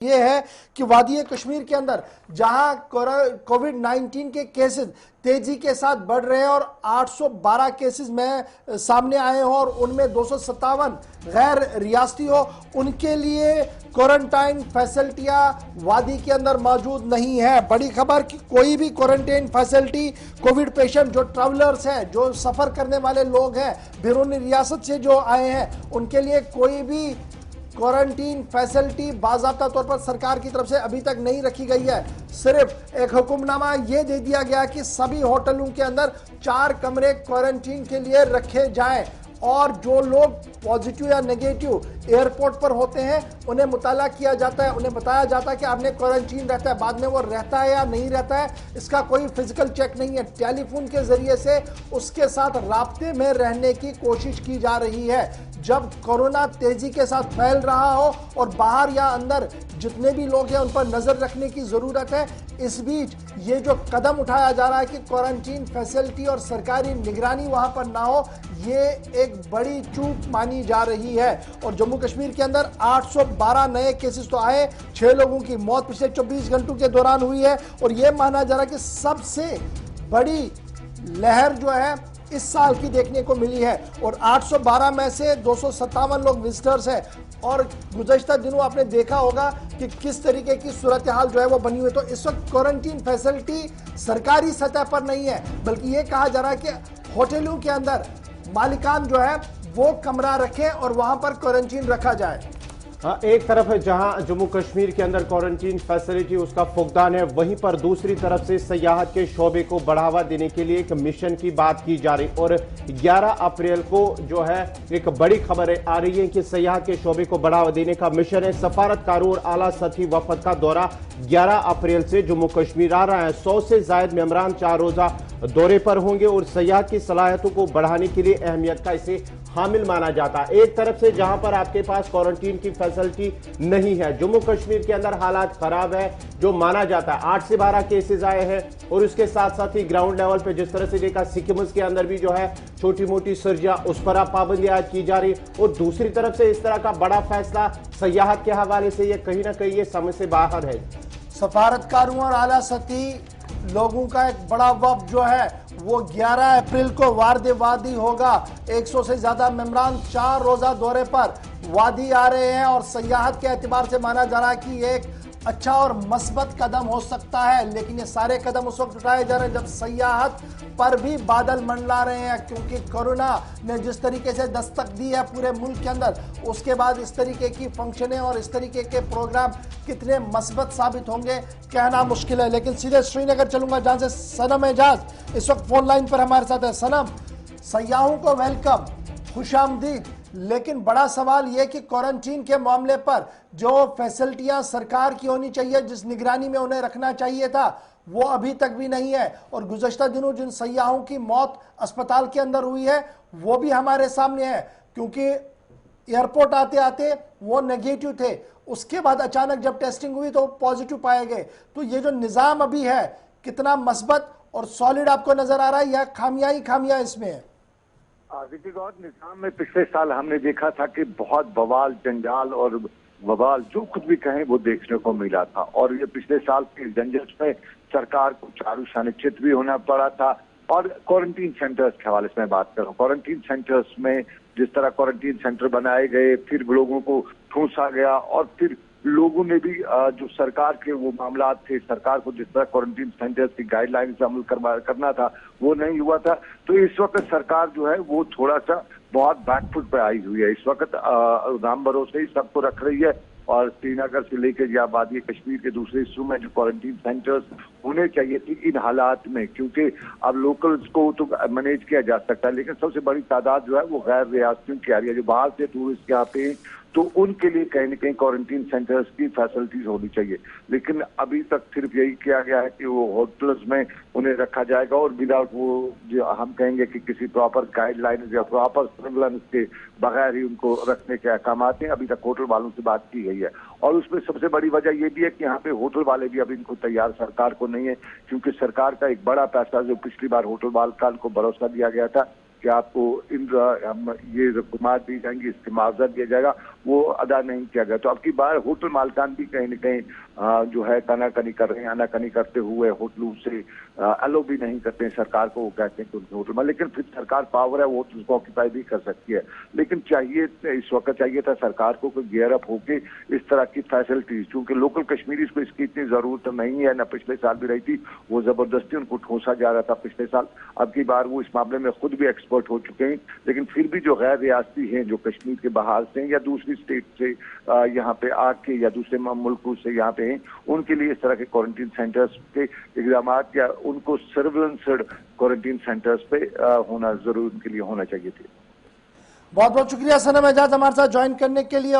ये है कि वादी कश्मीर के अंदर जहां कोविड-19 के केसेस तेजी के साथ बढ़ रहे हैं और 812 केसेस में सामने आए हो और उनमें 257 गैर रियासती हो, उनके लिए क्वारंटाइन फैसिलिटियां वादी के अंदर मौजूद नहीं है। बड़ी खबर कि कोई भी क्वारंटाइन फैसिलिटी कोविड पेशेंट जो ट्रैवलर्स हैं, जो सफर करने वाले लोग हैं, बैरून रियासत से जो आए हैं, उनके लिए कोई भी क्वारंटीन फैसिलिटी बाज़ाब्ता तौर पर सरकार की तरफ से अभी तक नहीं रखी गई है। सिर्फ एक हुक्मनामा यह दे दिया गया कि सभी होटलों के अंदर 4 कमरे क्वारंटीन के लिए रखे जाएं और जो लोग पॉजिटिव या नेगेटिव एयरपोर्ट पर होते हैं उन्हें मुताला किया जाता है, उन्हें बताया जाता है कि आपने क्वारंटीन रहता है। बाद में वो रहता है या नहीं रहता है इसका कोई फिजिकल चेक नहीं है। टेलीफोन के जरिए से उसके साथ राब्ते में रहने की कोशिश की जा रही है। जब कोरोना तेजी के साथ फैल रहा हो और बाहर या अंदर जितने भी लोग हैं उन पर नजर रखने की जरूरत है, इस बीच ये जो कदम उठाया जा रहा है कि क्वारंटीन फैसिलिटी और सरकारी निगरानी वहां पर ना हो, ये एक बड़ी चूक मानी जा रही है। और जम्मू कश्मीर के अंदर 812 नए केसेस तो आए, 6 लोगों की मौत पिछले 24 घंटों के दौरान हुई है और यह माना जा रहा है कि सबसे बड़ी लहर जो है इस साल की देखने को मिली है। और 812 में से 257 लोग विजिटर्स हैं और गुज़श्ता दिनों आपने देखा होगा कि किस तरीके की सूरत हाल जो है वो बनी हुई है। तो इस वक्त क्वारंटीन फैसिलिटी सरकारी सतह पर नहीं है, बल्कि ये कहा जा रहा है कि होटलों के अंदर मालिकान जो है वो कमरा रखें और वहां पर क्वारंटीन रखा जाए। एक तरफ जहां जम्मू कश्मीर के अंदर क्वारंटीन फैसिलिटी उसका फुकदान है, वहीं पर दूसरी तरफ से सयाहत के शोबे को बढ़ावा देने के लिए एक मिशन की बात की जा रही और 11 अप्रैल को जो है एक बड़ी खबर आ रही है कि सयाहत के शोबे को बढ़ावा देने का मिशन है। सफारतकारों और आला सतही वफद का दौरा 11 अप्रैल से जम्मू कश्मीर आ रहा है। 100 से ज्यादा मेंबरान 4 रोजा दौरे पर होंगे और सयाहत की सलाहियतों को बढ़ाने के लिए अहमियत का इसे हामिल माना जाता है। एक तरफ से जहां पर आपके पास क्वारंटीन की फैसिलिटी नहीं है, जम्मू कश्मीर के अंदर हालात खराब है जो माना जाता है। 8 से 12 केसेस आए हैं और उसके साथ साथ ही ग्राउंड लेवल पे जिस तरह से देखा सिक्किम के अंदर भी जो है छोटी मोटी सर्जियां उस पर पाबंदियां की जा रही और दूसरी तरफ से इस तरह का बड़ा फैसला सयाहत के हवाले से ये कहीं ना कहीं ये समझ से बाहर है। सफारतकारों और आला सतही लोगों का एक बड़ा वफ्द जो है वो 11 अप्रैल को वादी होगा। 100 से ज्यादा मेंबरान 4 रोजा दौरे पर वादी आ रहे हैं और सयाहत के एतबार से माना जा रहा है कि एक अच्छा और मस्बत कदम हो सकता है। लेकिन ये सारे कदम उस वक्त उठाए जा रहे हैं जब सयाहत पर भी बादल मंडला रहे हैं, क्योंकि कोरोना ने जिस तरीके से दस्तक दी है पूरे मुल्क के अंदर, उसके बाद इस तरीके की फंक्शनें और इस तरीके के प्रोग्राम कितने मस्बत साबित होंगे कहना मुश्किल है। लेकिन सीधे श्रीनगर चलूंगा जहां से सनम एजाज इस वक्त फोन लाइन पर हमारे साथ है। सनम, सयाहों को वेलकम, खुशामदीद, लेकिन बड़ा सवाल यह कि क्वारंटीन के मामले पर जो फैसिलिटियां सरकार की होनी चाहिए, जिस निगरानी में उन्हें रखना चाहिए था, वो अभी तक भी नहीं है। और गुज़श्ता दिनों जिन सयाहों की मौत अस्पताल के अंदर हुई है वो भी हमारे सामने है, क्योंकि एयरपोर्ट आते आते वो नेगेटिव थे, उसके बाद अचानक जब टेस्टिंग हुई तो पॉजिटिव पाए गए। तो ये जो निज़ाम अभी है कितना मस्बत और सॉलिड आपको नजर आ रहा है या खामियां इसमें है? विजय गौर, निजाम में पिछले साल हमने देखा था कि बहुत बवाल, जंजाल और बवाल जो कुछ भी कहें वो देखने को मिला था। और ये पिछले साल के झंझट में सरकार को चारू अनिश्चित भी होना पड़ा था। और क्वारंटीन सेंटर्स के हवाले से मैं बात कर रहा हूँ। क्वारंटीन सेंटर्स में जिस तरह क्वारंटीन सेंटर बनाए गए, फिर लोगों को ठूंसा गया और फिर लोगों ने भी जो सरकार के वो मामला थे, सरकार को जिस तरह क्वारंटीन सेंटर्स की गाइडलाइन से अमल करना था वो नहीं हुआ था। तो इस वक्त सरकार जो है वो थोड़ा सा बहुत बैकफुट पे आई हुई है। इस वक्त राम भरोसे ही सबको रख रही है और श्रीनगर से लेकर या वादी कश्मीर के दूसरे हिस्सों में जो क्वारंटीन सेंटर्स होने चाहिए थे इन हालात में, क्योंकि अब लोकल्स को तो मैनेज किया जा सकता है, लेकिन सबसे बड़ी तादाद जो है वो गैर रियासतियों की आ रही है जो बाहर से टूरिस्ट यहाँ पे, तो उनके लिए कहीं ना कहीं क्वारंटीन सेंटर्स की फैसिलिटीज होनी चाहिए। लेकिन अभी तक सिर्फ यही किया गया है कि वो होटल्स में उन्हें रखा जाएगा और विदाउट वो जो हम कहेंगे कि किसी प्रॉपर गाइडलाइन या प्रॉपर सर्विलेंस के बगैर ही उनको रखने के अहकाम हैं। अभी तक होटल वालों से बात की गई है और उसमें सबसे बड़ी वजह यह भी है कि यहाँ पे होटल वाले भी अभी इनको तैयार सरकार को नहीं है, क्योंकि सरकार का एक बड़ा पैसा जो पिछली बार होटल मालिकान को भरोसा दिया गया था कि आपको ये रकूमात दी जाएंगी, इसके मुआवजा दिया जाएगा, वो अदा नहीं किया गया। तो अब की बार होटल मालिकान भी कहीं न कहीं जो है कनाकनी कर रहे हैं। आनाकानी करते हुए होटलों से अलो भी नहीं करते हैं सरकार को। वो कहते हैं कि उनके होटल में, लेकिन फिर सरकार पावर है, वो होटल को ऑक्यूपाई भी कर सकती है। लेकिन चाहिए, इस वक्त चाहिए था सरकार को कोई गियर अप होके इस तरह की फैसिलिटीज, चूंकि लोकल कश्मीरीज को इसकी इतनी जरूरत नहीं है, ना पिछले साल भी रही थी, वो जबरदस्ती उनको ठोसा जा रहा था पिछले साल। अब की बार वो इस मामले में खुद भी एक्सपर्ट हो चुके हैं। लेकिन फिर भी जो गैर रियासती हैं, जो कश्मीर के बाहर से या दूसरी स्टेट से यहाँ पे आके या दूसरे मुल्कों से यहाँ पे हैं, उनके लिए इस तरह के क्वारंटीन सेंटर्स के इकदाम या उनको सर्विलेंस्ड क्वारंटीन सेंटर्स पे होना जरूर उनके लिए होना चाहिए थे। बहुत बहुत शुक्रिया सनम एजाज हमारे साथ ज्वाइन करने के लिए।